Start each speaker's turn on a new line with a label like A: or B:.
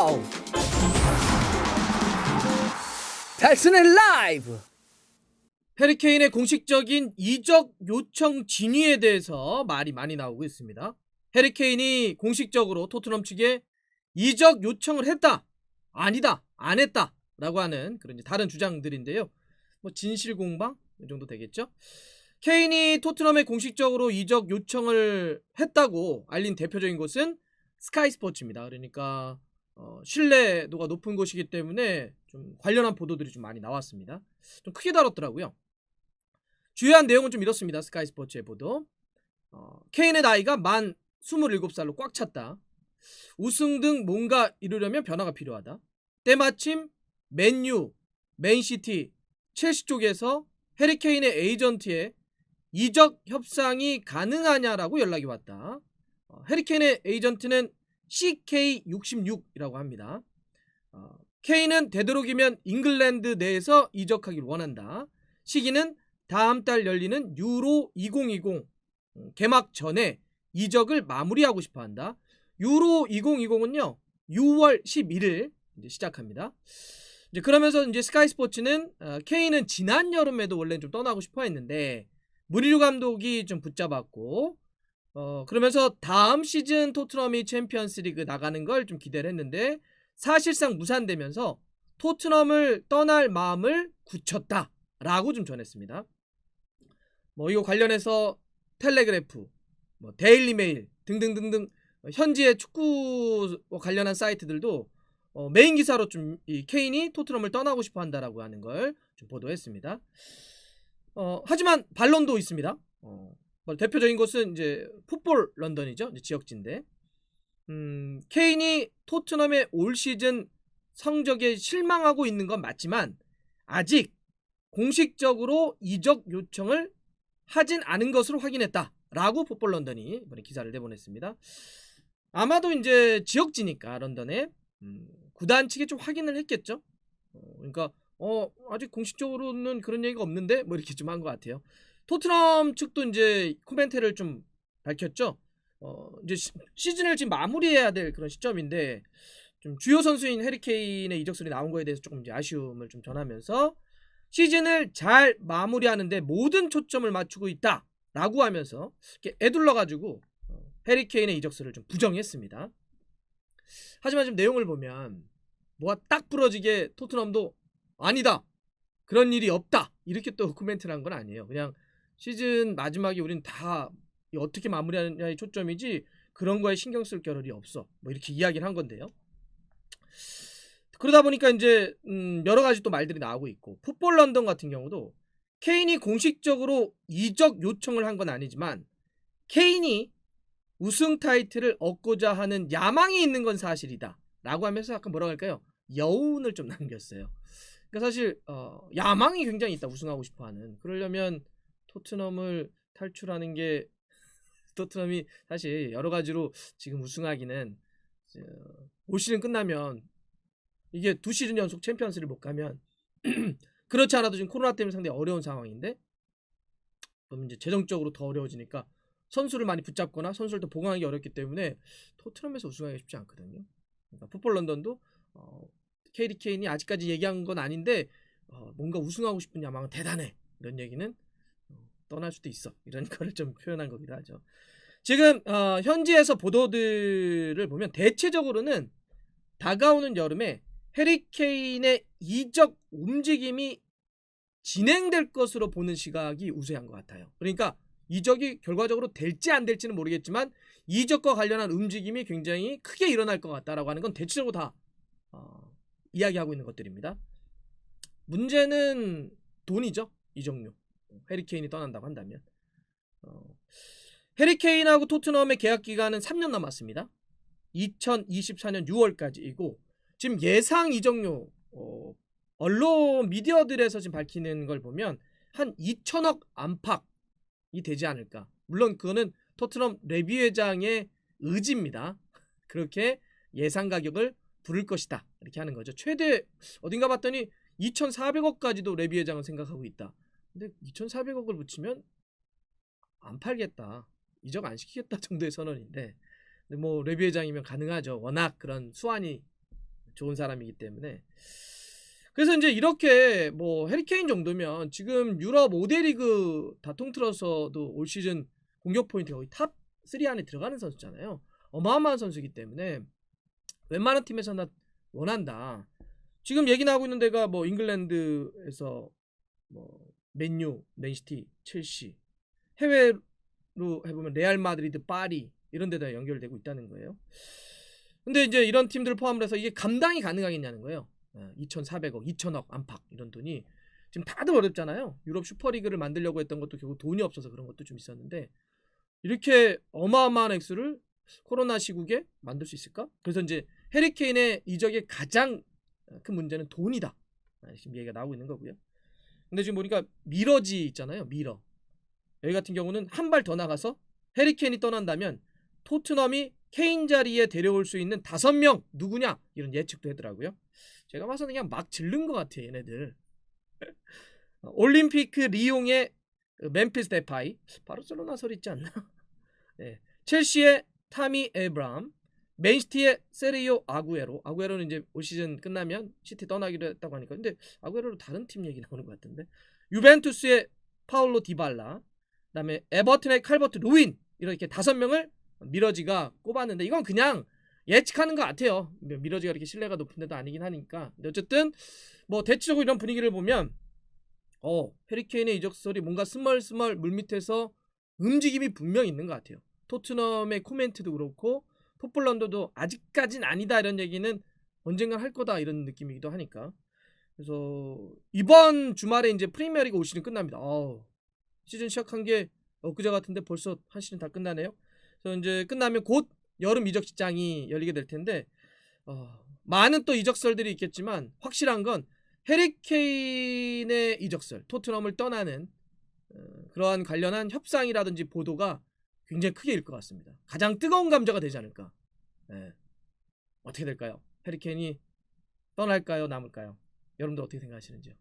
A: 쇼! 달슨의 라이브! 해리케인의 공식적인 이적 요청 진위에 대해서 말이 많이 나오고 있습니다. 해리케인이 공식적으로 토트넘 측에 이적 요청을 했다, 아니다, 안 했다 라고 하는 그런 다른 주장들인데요. 뭐 진실공방 이 정도 되겠죠. 케인이 토트넘에 공식적으로 이적 요청을 했다고 알린 대표적인 곳은 스카이 스포츠입니다. 그러니까 신뢰도가 높은 곳이기 때문에 좀 관련한 보도들이 좀 많이 나왔습니다. 좀 크게 다뤘더라고요. 주요한 내용은 좀 이렇습니다. 스카이 스포츠의 보도. 케인의 나이가 만 27살로 꽉 찼다. 우승 등 뭔가 이루려면 변화가 필요하다. 때마침 맨유, 맨시티, 첼시 쪽에서 해리케인의 에이전트에 이적 협상이 가능하냐라고 연락이 왔다. 해리케인의 에이전트는 CK66이라고 합니다. 케인은 되도록이면 잉글랜드 내에서 이적하길 원한다. 시기는 다음 달 열리는 유로 2020 개막 전에 이적을 마무리하고 싶어 한다. 유로 2020은요 6월 11일 이제 시작합니다. 이제 그러면서 이제 스카이 스포츠는 케인은 지난 여름에도 원래 좀 떠나고 싶어 했는데 무리뉴 감독이 좀 붙잡았고 그러면서 다음 시즌 토트넘이 챔피언스리그 나가는 걸 좀 기대를 했는데 사실상 무산되면서 토트넘을 떠날 마음을 굳혔다라고 좀 전했습니다. 뭐 이거 관련해서 텔레그래프, 뭐 데일리 메일 등등등등 현지의 축구 관련한 사이트들도 메인 기사로 좀 이 케인이 토트넘을 떠나고 싶어 한다라고 하는 걸 좀 보도했습니다. 하지만 반론도 있습니다. 대표적인 곳은 이제 풋볼 런던이죠. 이제 지역지인데 케인이 토트넘의 올 시즌 성적에 실망하고 있는 건 맞지만 아직 공식적으로 이적 요청을 하진 않은 것으로 확인했다라고 풋볼 런던이 이번에 기사를 내보냈습니다. 아마도 이제 지역지니까 런던에 구단 측에 좀 확인을 했겠죠. 그러니까 아직 공식적으로는 그런 얘기가 없는데 뭐 이렇게 좀 한 것 같아요. 토트넘 측도 이제 코멘트를 좀 밝혔죠. 이제 시즌을 지금 마무리해야 될 그런 시점인데 좀 주요 선수인 해리케인의 이적 소리 나온 거에 대해서 조금 이제 아쉬움을 좀 전하면서 시즌을 잘 마무리하는데 모든 초점을 맞추고 있다라고 하면서 이렇게 애둘러가지고 해리케인의 이적설을 좀 부정했습니다. 하지만 지금 내용을 보면 뭐가 딱 부러지게 토트넘도 아니다, 그런 일이 없다 이렇게 또 코멘트를 한 건 아니에요. 그냥 시즌 마지막에 우린 다 어떻게 마무리하느냐의 초점이지 그런 거에 신경 쓸 겨를이 없어 뭐 이렇게 이야기를 한 건데요. 그러다 보니까 이제 여러 가지 또 말들이 나오고 있고 풋볼 런던 같은 경우도 케인이 공식적으로 이적 요청을 한 건 아니지만 케인이 우승 타이틀을 얻고자 하는 야망이 있는 건 사실이다 라고 하면서 약간 뭐라고 할까요? 여운을 좀 남겼어요. 그러니까 사실 야망이 굉장히 있다, 우승하고 싶어하는. 그러려면 토트넘을 탈출하는 게 토트넘이 사실 여러 가지로 지금 우승하기는 올 시즌 끝나면 이게 두 시즌 연속 챔피언스를 못 가면 그렇지 않아도 지금 코로나 때문에 상당히 어려운 상황인데 그럼 이제 재정적으로 더 어려워지니까 선수를 많이 붙잡거나 선수를 더 보강하기 어렵기 때문에 토트넘에서 우승하기 쉽지 않거든요. 그러니까 풋볼 런던도 KD 케인이 아직까지 얘기한 건 아닌데 뭔가 우승하고 싶은 야망은 대단해 이런 얘기는 떠날 수도 있어 이런 거를 좀 표현한 거기도 하죠. 지금 현지에서 보도들을 보면 대체적으로는 다가오는 여름에 해리케인의 이적 움직임이 진행될 것으로 보는 시각이 우세한 것 같아요. 그러니까 이적이 결과적으로 될지 안 될지는 모르겠지만 이적과 관련한 움직임이 굉장히 크게 일어날 것 같다라고 하는 건 대체적으로 다 이야기하고 있는 것들입니다. 문제는 돈이죠. 이적료. 해리케인이 떠난다고 한다면 해리케인하고 토트넘의 계약 기간은 3년 남았습니다. 2024년 6월까지이고 지금 예상 이적료 언론 미디어들에서 지금 밝히는 걸 보면 한 2천억 안팎이 되지 않을까. 물론 그거는 토트넘 레비 회장의 의지입니다. 그렇게 예상 가격을 부를 것이다 이렇게 하는 거죠. 최대 어딘가 봤더니 2,400억까지도 레비 회장은 생각하고 있다. 근데 2,400억을 붙이면 안 팔겠다, 이적 안 시키겠다 정도의 선언인데 뭐 레비 회장이면 가능하죠. 워낙 그런 수완이 좋은 사람이기 때문에. 그래서 이제 이렇게 뭐 해리케인 정도면 지금 유럽 5대 리그 다 통틀어서도 올 시즌 공격 포인트 거의 탑 3 안에 들어가는 선수잖아요. 어마어마한 선수이기 때문에 웬만한 팀에서 나 원한다. 지금 얘기 나오고 있는 데가 뭐 잉글랜드에서 뭐 맨유, 맨시티, 첼시, 해외로 해보면 레알 마드리드, 파리 이런 데다 연결되고 있다는 거예요. 근데 이제 이런 팀들을 포함을 해서 이게 감당이 가능하겠냐는 거예요. 2,400억, 2,000억 안팎 이런 돈이 지금 다들 어렵잖아요. 유럽 슈퍼리그를 만들려고 했던 것도 결국 돈이 없어서 그런 것도 좀 있었는데 이렇게 어마어마한 액수를 코로나 시국에 만들 수 있을까? 그래서 이제 해리케인의 이적의 가장 큰 문제는 돈이다. 지금 얘기가 나오고 있는 거고요. 근데 지금 보니까 미러지 있잖아요. 미러. 여기 같은 경우는 한 발 더 나가서 해리케인이 떠난다면 토트넘이 케인 자리에 데려올 수 있는 5명 누구냐? 이런 예측도 하더라고요. 제가 봐서는 그냥 막 질른 것 같아요. 얘네들. 올림피크 리옹의 멤피스 데파이, 바르셀로나 설 있지 않나? 네. 첼시의 타미 에브람, 맨시티의 세리오 아구에로는 이제 올 시즌 끝나면 시티 떠나기로 했다고 하니까 근데 아구에로로 다른 팀 얘기 나오는 것 같은데. 유벤투스의 파울로 디발라, 그다음에 에버튼의 칼버트 루인, 이렇게 5명을 미러지가 꼽았는데 이건 그냥 예측하는 것 같아요. 미러지가 이렇게 신뢰가 높은 데도 아니긴 하니까. 근데 어쨌든 뭐 대체적으로 이런 분위기를 보면 해리케인의 이적설이 뭔가 스멀스멀 물밑에서 움직임이 분명히 있는 것 같아요. 토트넘의 코멘트도 그렇고 풋볼런더도 아직까진 아니다 이런 얘기는 언젠간 할 거다 이런 느낌이기도 하니까. 그래서 이번 주말에 이제 프리미어리그 올 시즌 끝납니다. 시즌 시작한 게 엊그제 같은데 벌써 한 시즌 다 끝나네요. 그래서 이제 끝나면 곧 여름 이적 시장이 열리게 될 텐데 많은 또 이적설들이 있겠지만 확실한 건 해리케인의 이적설, 토트넘을 떠나는 그러한 관련한 협상이라든지 보도가 굉장히 크게 일 것 같습니다. 가장 뜨거운 감자가 되지 않을까. 어떻게 될까요? 해리케인이 떠날까요? 남을까요? 여러분들 어떻게 생각하시는지요?